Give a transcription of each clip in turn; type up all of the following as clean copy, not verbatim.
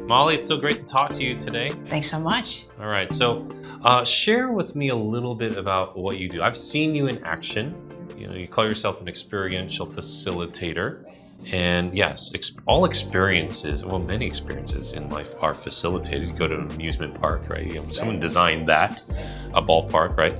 Molly, it's so great to talk to you today. Thanks so much. All right, so share with me a little bit about what you do. I've seen you in action. You call yourself an experiential facilitator. And yes, all experiences, well, many experiences in life are facilitated. You go to an amusement park, right? Someone designed that, a ballpark, right?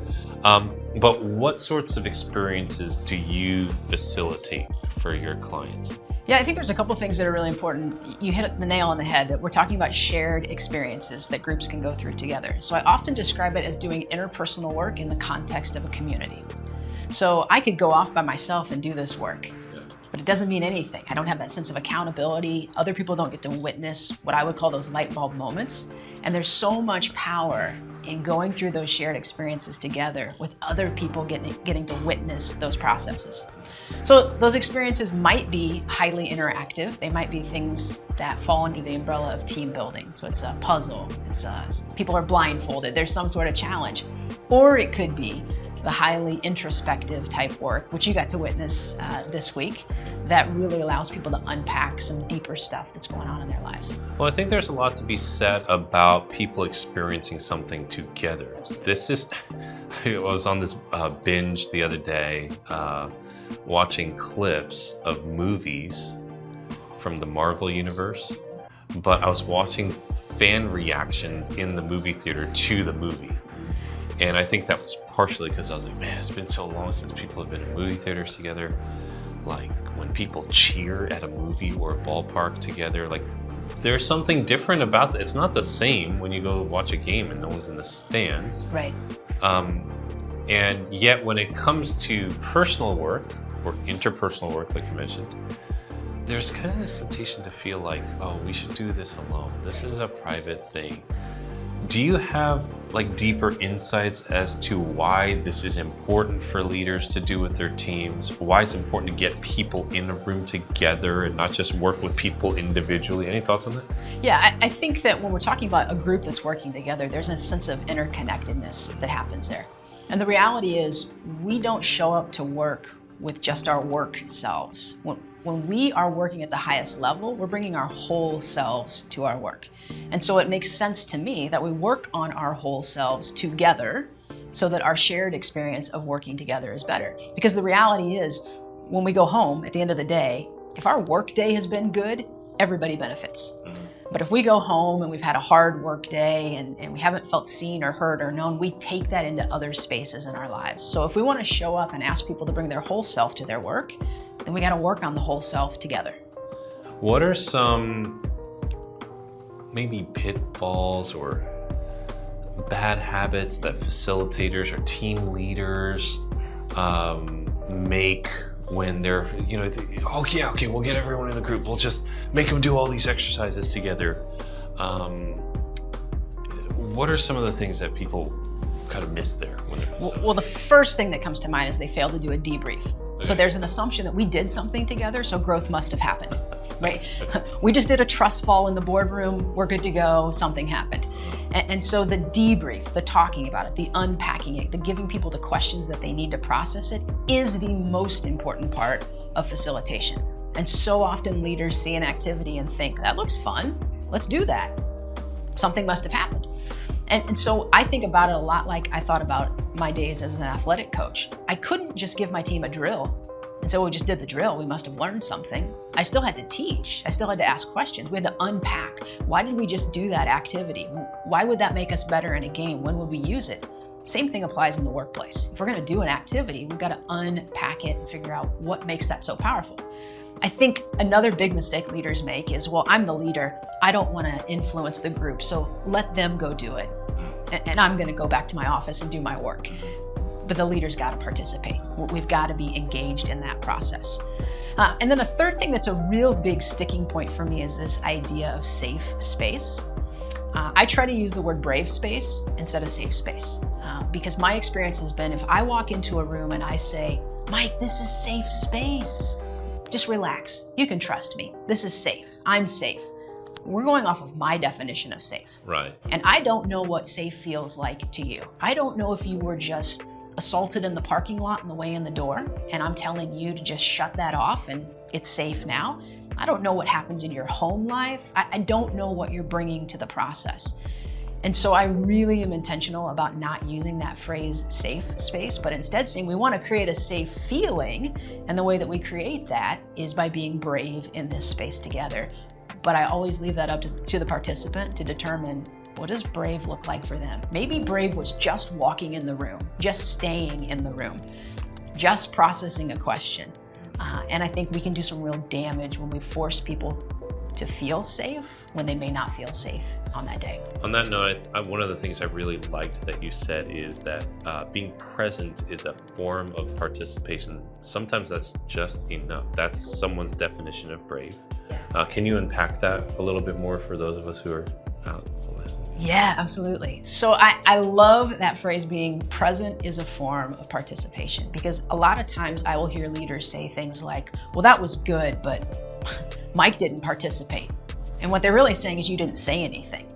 But what sorts of experiences do you facilitate for your clients? Yeah, I think there's a couple things that are really important. You hit the nail on the head that we're talking about shared experiences that groups can go through together. So I often describe it as doing interpersonal work in the context of a community. So I could go off by myself and do this work, but it doesn't mean anything. I don't have that sense of accountability. Other people don't get to witness what I would call those light bulb moments. And there's so much power in going through those shared experiences together with other people getting to witness those processes. So those experiences might be highly interactive. They might be things that fall under the umbrella of team building. So it's a puzzle, people are blindfolded, there's some sort of challenge. Or it could be the highly introspective type work, which you got to witness this week, that really allows people to unpack some deeper stuff that's going on in their lives. Well, I think there's a lot to be said about people experiencing something together. I was on this binge the other day, watching clips of movies from the Marvel universe, but I was watching fan reactions in the movie theater to the movie. And I think that was partially because I was like, man, it's been so long since people have been in movie theaters together. Like when people cheer at a movie or a ballpark together, like there's something different about that. It's not the same when you go watch a game and no one's in the stands. Right. And yet when it comes to personal work or interpersonal work, like you mentioned, there's kind of this temptation to feel like, oh, we should do this alone. This is a private thing. Do you have like deeper insights as to why this is important for leaders to do with their teams? Why it's important to get people in a room together and not just work with people individually? Any thoughts on that? Yeah, I think that when we're talking about a group that's working together, there's a sense of interconnectedness that happens there. And the reality is we don't show up to work with just our work selves. When we are working at the highest level, we're bringing our whole selves to our work. And so it makes sense to me that we work on our whole selves together so that our shared experience of working together is better. Because the reality is, when we go home at the end of the day, if our work day has been good, everybody benefits. But if we go home and we've had a hard work day and we haven't felt seen or heard or known, we take that into other spaces in our lives. So if we want to show up and ask people to bring their whole self to their work, then we got to work on the whole self together. What are some maybe pitfalls or bad habits that facilitators or team leaders make when they're, okay, we'll get everyone in the group. We'll just make them do all these exercises together. What are some of the things that people kind of miss there? Well, the first thing that comes to mind is they fail to do a debrief. Okay. So there's an assumption that we did something together, so growth must have happened, right? We just did a trust fall in the boardroom, we're good to go, something happened. And so the debrief, the talking about it, the unpacking it, the giving people the questions that they need to process it is the most important part of facilitation. And so often leaders see an activity and think, that looks fun, let's do that. Something must have happened. And so I think about it a lot like I thought about my days as an athletic coach. I couldn't just give my team a drill and say, well, we just did the drill, we must have learned something. I still had to teach, I still had to ask questions. We had to unpack, why did we just do that activity? Why would that make us better in a game? When would we use it? Same thing applies in the workplace. If we're gonna do an activity, we've gotta unpack it and figure out what makes that so powerful. I think another big mistake leaders make is, well, I'm the leader, I don't want to influence the group, so let them go do it. And I'm going to go back to my office and do my work. But the leader's got to participate. We've got to be engaged in that process. And then a third thing that's a real big sticking point for me is this idea of safe space. I try to use the word brave space instead of safe space. Because my experience has been, if I walk into a room and I say, Mike, this is safe space, just relax. You can trust me. This is safe. I'm safe. We're going off of my definition of safe. Right. And I don't know what safe feels like to you. I don't know if you were just assaulted in the parking lot on the way in the door, and I'm telling you to just shut that off and it's safe now. I don't know what happens in your home life. I don't know what you're bringing to the process. And so I really am intentional about not using that phrase safe space, but instead saying we want to create a safe feeling. And the way that we create that is by being brave in this space together. But I always leave that up to the participant to determine, what does brave look like for them? Maybe brave was just walking in the room, just staying in the room, just processing a question. And I think we can do some real damage when we force people to feel safe when they may not feel safe on that day. On that note, one of the things I really liked that you said is that being present is a form of participation. Sometimes that's just enough. That's someone's definition of brave. Can you unpack that a little bit more for those of us who are out listening? Yeah, absolutely. So I love that phrase, being present is a form of participation, because a lot of times I will hear leaders say things like, well, that was good, but Mike didn't participate. And what they're really saying is you didn't say anything.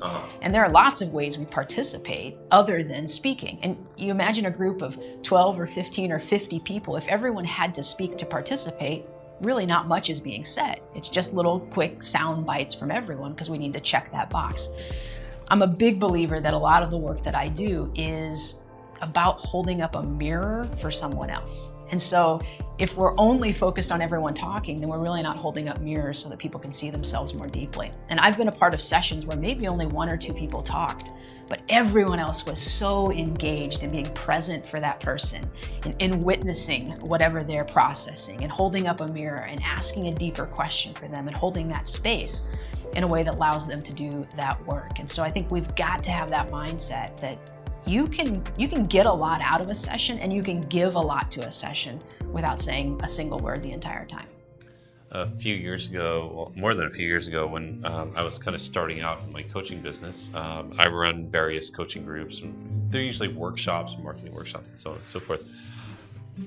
And there are lots of ways we participate other than speaking. And you imagine a group of 12 or 15 or 50 people, if everyone had to speak to participate, really not much is being said. It's just little quick sound bites from everyone because we need to check that box. I'm a big believer that a lot of the work that I do is about holding up a mirror for someone else. And so if we're only focused on everyone talking, then we're really not holding up mirrors so that people can see themselves more deeply. And I've been a part of sessions where maybe only 1 or 2 people talked, but everyone else was so engaged in being present for that person, in witnessing whatever they're processing, and holding up a mirror and asking a deeper question for them, and holding that space in a way that allows them to do that work. And so I think we've got to have that mindset that you can get a lot out of a session, and you can give a lot to a session without saying a single word the entire time. A few years ago, well, more than a few years ago, when I was kind of starting out in my coaching business, I run various coaching groups. And they're usually workshops, marketing workshops, and so on and so forth.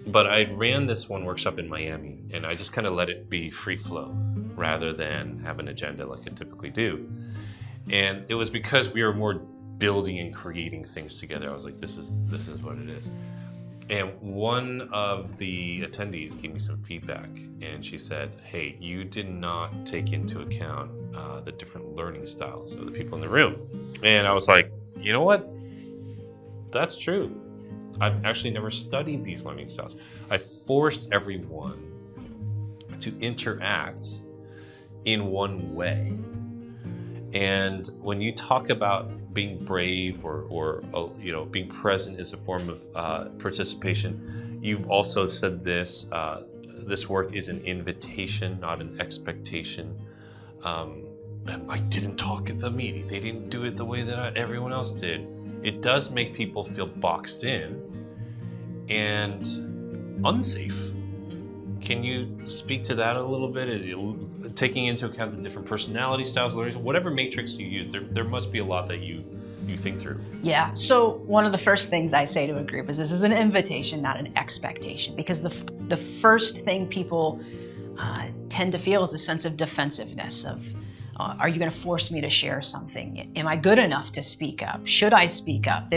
But I ran this one workshop in Miami, and I just kind of let it be free flow rather than have an agenda like I typically do. And it was because we were more building and creating things together. I was like, this is what it is. And one of the attendees gave me some feedback, and she said, hey, you did not take into account the different learning styles of the people in the room. And I was like, you know what? That's true. I've actually never studied these learning styles. I forced everyone to interact in one way. And when you talk about being brave or being present is a form of participation, you've also said this. This work is an invitation, not an expectation. I didn't talk at the meeting. They didn't do it the way that everyone else did. It does make people feel boxed in and unsafe. Can you speak to that a little bit? Taking into account the different personality styles, whatever matrix you use, there must be a lot that you think through. Yeah, so one of the first things I say to a group is this is an invitation, not an expectation, because the first thing people tend to feel is a sense of defensiveness of, are you going to force me to share something? Am I good enough to speak up? Should I speak up?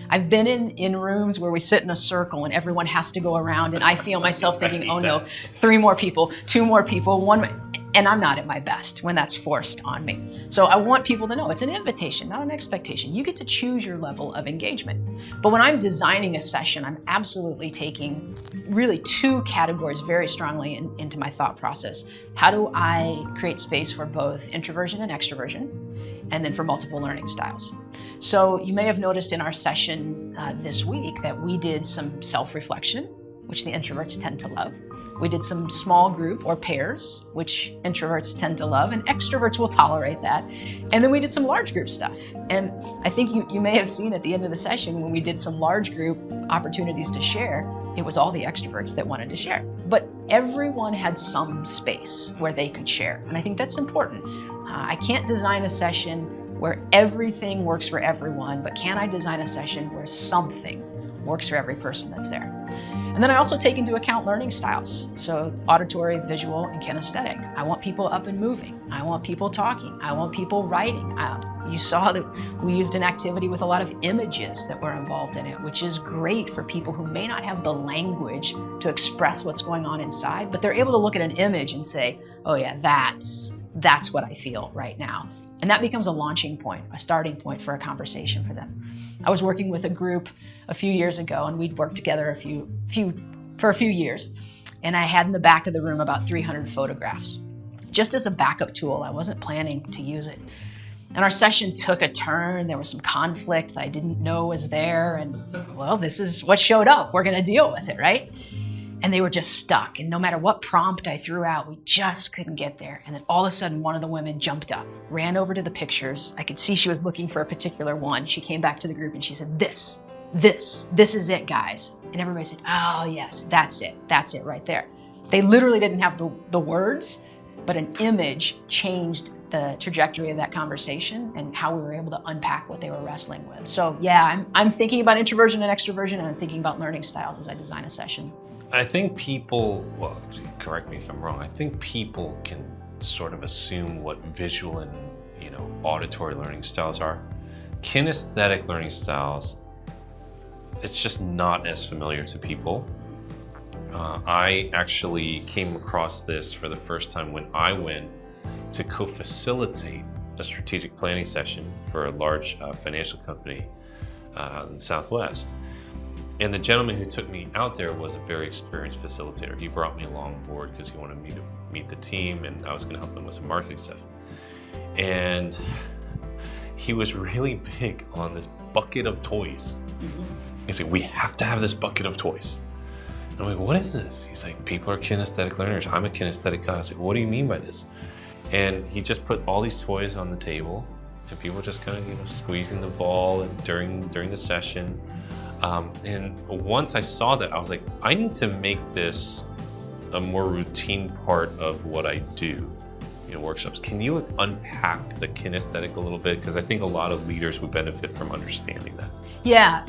I've been in rooms where we sit in a circle and everyone has to go around, and I feel myself thinking, oh no, 3 more people, 2 more people, 1, and I'm not at my best when that's forced on me. So I want people to know it's an invitation, not an expectation. You get to choose your level of engagement. But when I'm designing a session, I'm absolutely taking really 2 categories very strongly into my thought process. How do I create space for both introversion and extroversion? And then for multiple learning styles. So you may have noticed in our session this week that we did some self-reflection, which the introverts tend to love. We did some small group or pairs, which introverts tend to love, and extroverts will tolerate that. And then we did some large group stuff. And I think you may have seen at the end of the session when we did some large group opportunities to share, it was all the extroverts that wanted to share. But everyone had some space where they could share. And I think that's important. I can't design a session where everything works for everyone, but can I design a session where something works for every person that's there? And then I also take into account learning styles. So auditory, visual, and kinesthetic. I want people up and moving. I want people talking. I want people writing. You saw that we used an activity with a lot of images that were involved in it, which is great for people who may not have the language to express what's going on inside, but they're able to look at an image and say, oh yeah, that's what I feel right now. And that becomes a launching point, a starting point for a conversation for them. I was working with a group a few years ago, and we'd worked together for a few years. And I had in the back of the room about 300 photographs, just as a backup tool. I wasn't planning to use it. And our session took a turn. There was some conflict that I didn't know was there. And well, this is what showed up. We're going to deal with it, right? And they were just stuck. And no matter what prompt I threw out, we just couldn't get there. And then all of a sudden, one of the women jumped up, ran over to the pictures. I could see she was looking for a particular one. She came back to the group and she said, this is it, guys. And everybody said, oh yes, that's it right there. They literally didn't have the words, but an image changed the trajectory of that conversation and how we were able to unpack what they were wrestling with. So yeah, I'm thinking about introversion and extroversion, and I'm thinking about learning styles as I design a session. I think people, well, correct me if I'm wrong, I think people can sort of assume what visual and, auditory learning styles are. Kinesthetic learning styles, it's just not as familiar to people. I actually came across this for the first time when I went to co-facilitate a strategic planning session for a large financial company in the Southwest. And the gentleman who took me out there was a very experienced facilitator. He brought me along board because he wanted me to meet the team, and I was going to help them with some marketing stuff. And he was really big on this bucket of toys. He said, we have to have this bucket of toys. And I'm like, what is this? He's like, people are kinesthetic learners. I'm a kinesthetic guy. I was like, what do you mean by this? And he just put all these toys on the table, and people were just kind of, squeezing the ball during the session. And once I saw that, I was like, I need to make this a more routine part of what I do in workshops. Can you unpack the kinesthetic a little bit? Because I think a lot of leaders would benefit from understanding that. Yeah,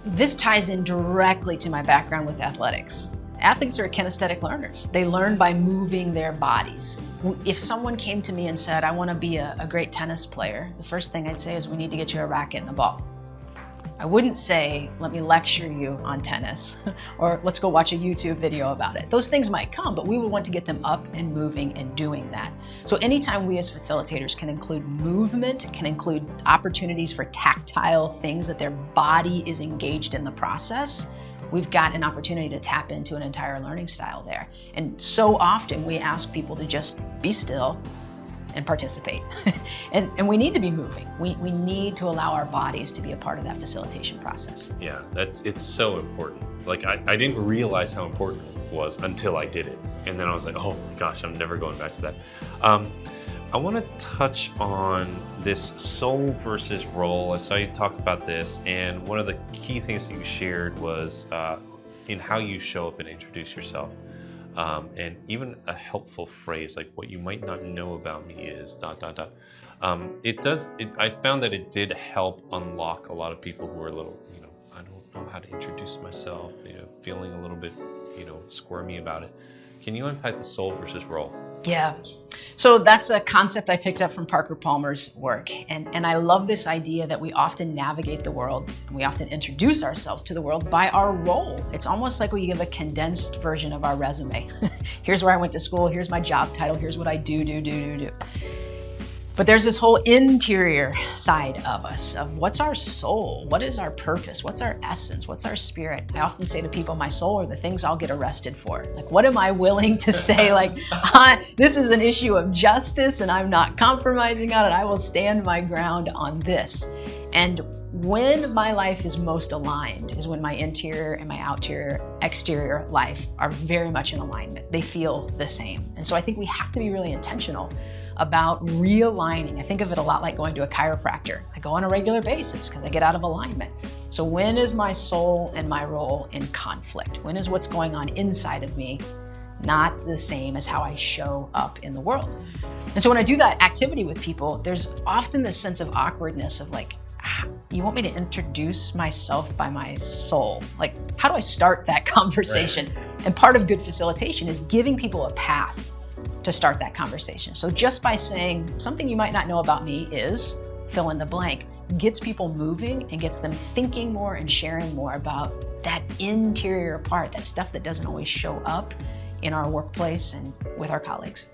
this ties in directly to my background with athletics. Athletes are kinesthetic learners. They learn by moving their bodies. If someone came to me and said, I want to be a great tennis player, the first thing I'd say is we need to get you a racket and a ball. I wouldn't say, let me lecture you on tennis, or let's go watch a YouTube video about it. Those things might come, but we would want to get them up and moving and doing that. So anytime we as facilitators can include movement, can include opportunities for tactile things that their body is engaged in the process, we've got an opportunity to tap into an entire learning style there. And so often we ask people to just be still and participate. and we need to be moving. We need to allow our bodies to be a part of that facilitation process. Yeah, it's so important. Like I didn't realize how important it was until I did it. And then I was like, oh my gosh, I'm never going back to that. I want to touch on this soul versus role. I saw you talk about this, and one of the key things that you shared was in how you show up and introduce yourself. And even a helpful phrase like what you might not know about me is ... I found that it did help unlock a lot of people who are a little, I don't know how to introduce myself, feeling a little bit, squirmy about it. Can you unpack the soul versus role? Yeah. So that's a concept I picked up from Parker Palmer's work. And I love this idea that we often navigate the world and we often introduce ourselves to the world by our role. It's almost like we give a condensed version of our resume. Here's where I went to school, here's my job title, here's what I do. But there's this whole interior side of us, of what's our soul? What is our purpose? What's our essence? What's our spirit? I often say to people, my soul are the things I'll get arrested for. Like, what am I willing to say? Like, this is an issue of justice and I'm not compromising on it. I will stand my ground on this. And when my life is most aligned is when my interior and my exterior life are very much in alignment. They feel the same. And so I think we have to be really intentional about realigning. I think of it a lot like going to a chiropractor. I go on a regular basis because I get out of alignment. So when is my soul and my role in conflict? When is what's going on inside of me not the same as how I show up in the world? And so when I do that activity with people, there's often this sense of awkwardness of like, you want me to introduce myself by my soul? Like, how do I start that conversation? Right. And part of good facilitation is giving people a path to start that conversation. So just by saying something you might not know about me is fill in the blank, gets people moving and gets them thinking more and sharing more about that interior part, that stuff that doesn't always show up in our workplace and with our colleagues.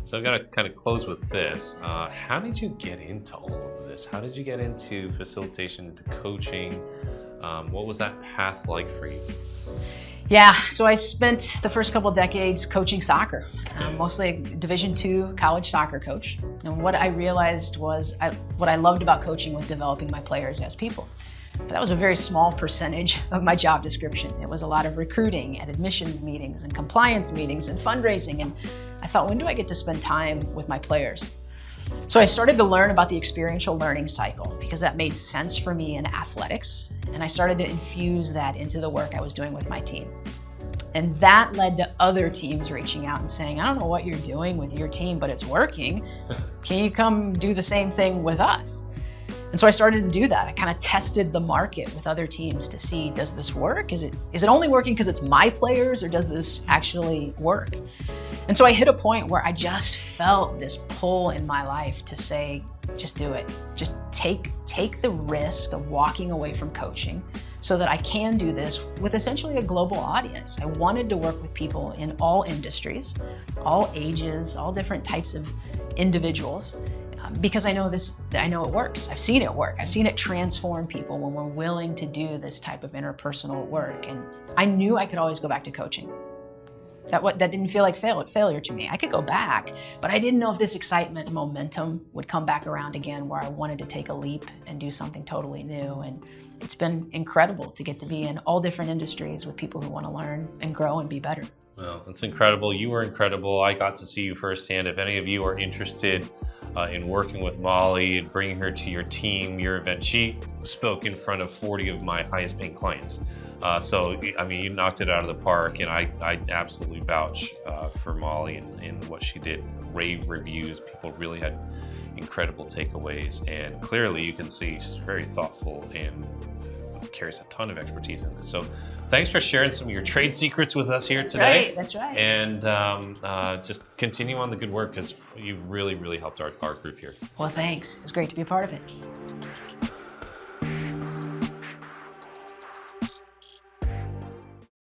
So I've got to kind of close with this. How did you get into all of this? How did you get into facilitation, into coaching? What was that path like for you? Yeah, so I spent the first couple of decades coaching soccer, mostly a Division II college soccer coach. And what I realized was, what I loved about coaching was developing my players as people. But that was a very small percentage of my job description. It was a lot of recruiting and admissions meetings and compliance meetings and fundraising. And I thought, when do I get to spend time with my players? So I started to learn about the experiential learning cycle because that made sense for me in athletics. And I started to infuse that into the work I was doing with my team. And that led to other teams reaching out and saying, I don't know what you're doing with your team, but it's working. Can you come do the same thing with us? And so I started to do that. I kind of tested the market with other teams to see, does this work? Is it only working because it's my players, or does this actually work? And so I hit a point where I just felt this pull in my life to say, just do it. Just take the risk of walking away from coaching so that I can do this with essentially a global audience. I wanted to work with people in all industries, all ages, all different types of individuals. Because I know it works. I've seen it work. I've seen it transform people when we're willing to do this type of interpersonal work. And I knew I could always go back to coaching. That didn't feel like failure to me. I could go back, but I didn't know if this excitement and momentum would come back around again, where I wanted to take a leap and do something totally new. And it's been incredible to get to be in all different industries with people who want to learn and grow and be better. Well, it's incredible. You were incredible. I got to see you firsthand. If any of you are interested in working with Molly and bringing her to your team, your event, she spoke in front of 40 of my highest paying clients. So, I mean, you knocked it out of the park, and I absolutely vouch for Molly and what she did. Rave reviews. People really had incredible takeaways, and clearly you can see she's very thoughtful and carries a ton of expertise in this. So thanks for sharing some of your trade secrets with us here today. That's right. And just continue on the good work, because you've really, really helped our group here. Well, thanks. It's great to be a part of it.